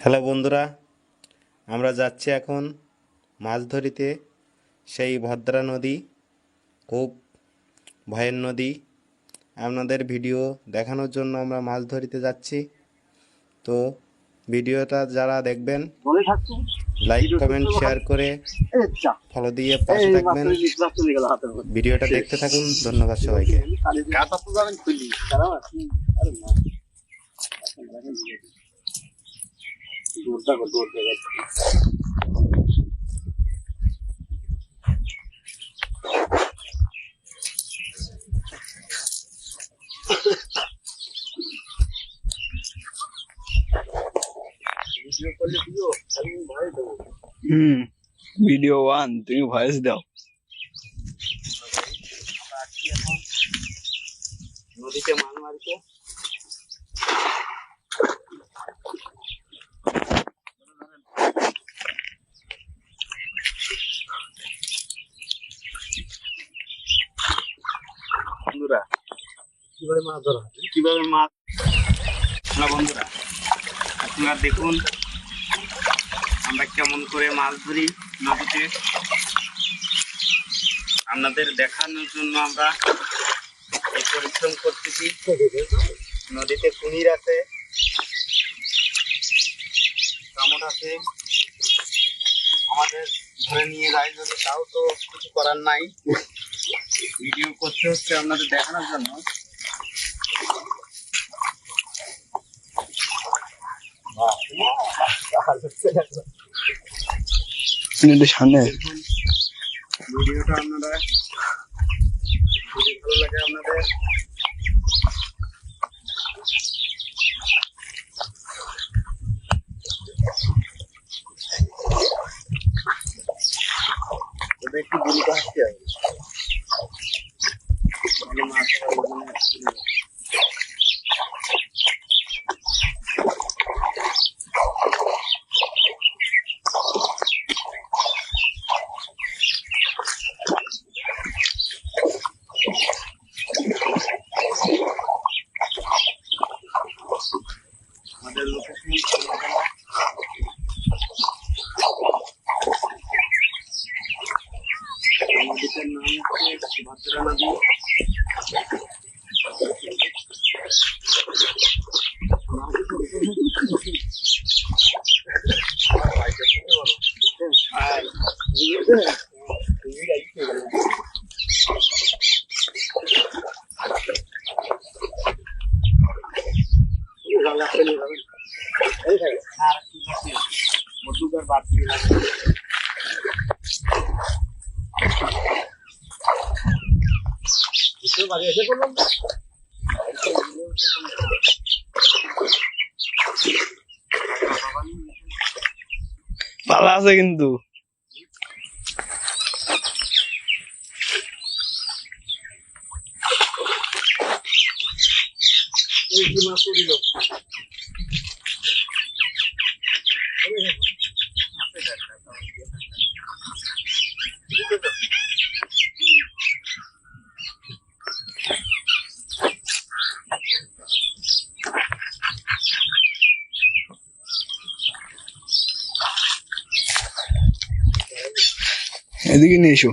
Hello বন্ধুরা, আমরা যাচ্ছি এখন মাছ ধরিতে। সেই ভদ্রা নদী খুব ভয়ের নদী। আপনাদের ভিডিও দেখানোর জন্য আমরা মাছ ধরিতে যাচ্ছি। তো ভিডিওটা যারা দেখবেন লাইক কমেন্ট শেয়ার করে ফলো দিয়ে পাশে থাকবেন। ভিডিওটা দেখতে থাকুন। ধন্যবাদ সবাইকে। ভিডিও ওয়ান, তুমি ভয়েস দাও। নদীতে মাছ মারছে। বন্ধুরা কিভাবে মাছ ধরা হয়, কিভাবে মাছ। হ্যালো বন্ধুরা, আপনারা দেখুন আমরা কেমন করে মাছ ধরি নদীতে। আপনাদের দেখানোর জন্য আমরা এই পরিশ্রম করতেছি। নদীতে কুমির আছে, কামড় আছে, আমাদের ধরে নিয়ে যায় যদি, তাও তো কিছু করার নাই। ভিডিও করতে হচ্ছে আপনাদের দেখানোর জন্য। সামনে ভিডিওটা আপনারা যদি ভালো লাগে আপনাদের তবে একটু গুলিতে হাসতে হবে। মাছ আমাদের লোকেশন নদীটার নাম হচ্ছে ভদ্রা নদী। পালা আছে কিন্তু। এদিকে নিয়ে এসো।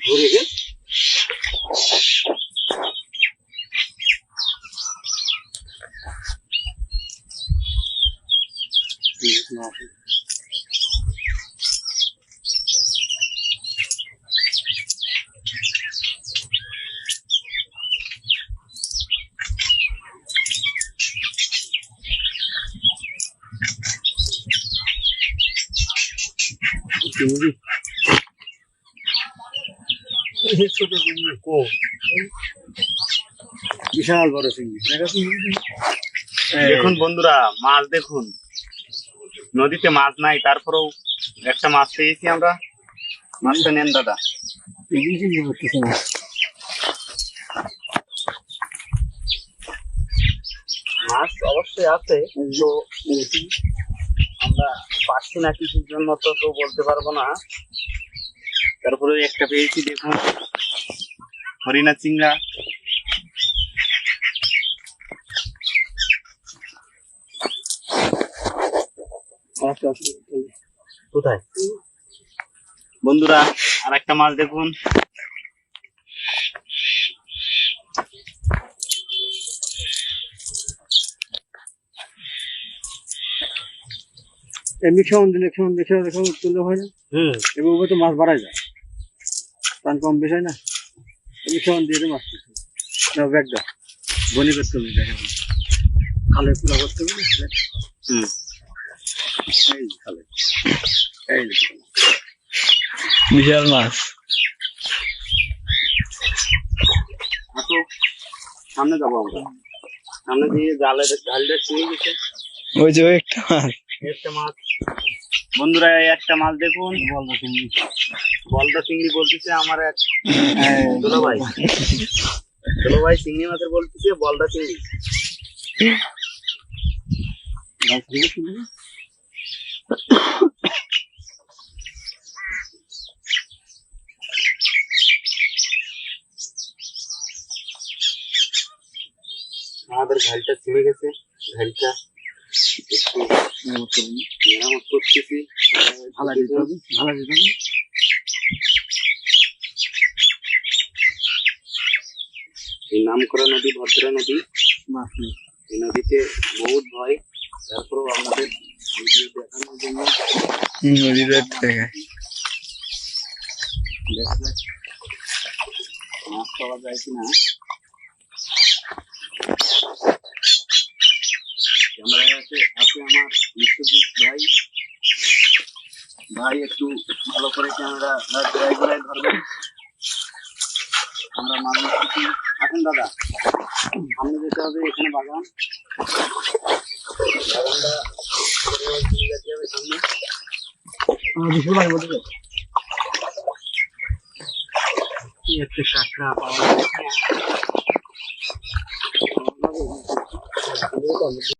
ঘুরে গে বিশাল বড় চিংড়ি। দেখুন বন্ধুরা, মাছ দেখুন। নদীতে মাছ নাই, তারপরেও একটা মাছ পেয়েছি আমরা। মাছটা নেন দাদা। মাছ অবশ্যই আছে, কিন্তু আমরা পাচ্ছি না কিছুর জন্য, তো বলতে পারবো না। তারপরে একটা পেয়েছি, দেখুন, হরিণা চিংড়া। কোথায় বন্ধুরা? আর একটা মাছ দেখুন। এমনি খেয়ে তুললে হয় না। এবার তো মাছ বাড়াই যায়, পান কম বেশ হয় না। এমনি খেয়ে দিয়ে মাছ ব্যাগ দাও, বনি করতে হবে, খালে পুরা করতে হবে। এই খালে, এই বিশাল মাছ। আসো, সামনে যাবো আমরা। সামনে দিয়ে ঢালটা ছুঁয়ে গেছে। ওই যে একটা মাছ, একটা মাছ বন্ধুরা, এই একটা মাছ দেখুন, বলদা চিংড়ি বলতেছে আমার এক দুলো ভাই চিংড়ি মাছের বলতেছে বলদা চিংড়ি। আমাদের ঘালটা ছিঁড়ে গেছে, ঘালটা একটু মেরামত করতেছি। ভালো দিতে হবে, ভালো দিতে হবে। এই নামকরা নদী ভদ্রা নদী, মাছ নেই এই নদীতে বহুত ভয়। তারপরেও আমাদের ভিডিও দেখানোর জন্য নদীতে দেখা যাক মাছ পাওয়া যায় কিনা। ক্যামেরায় আছে আমার বিশ্বজিৎ ভাই একটু ভালো করে ক্যামেরা ঘুরাই ধরবেন। আমরা মাছ মারতেছি। এখন দাদা সামনে যেতে হবে, এখানে বাগানটা যেতে হবে সামনে। একটা কাঁকড়া পাওয়া যায়।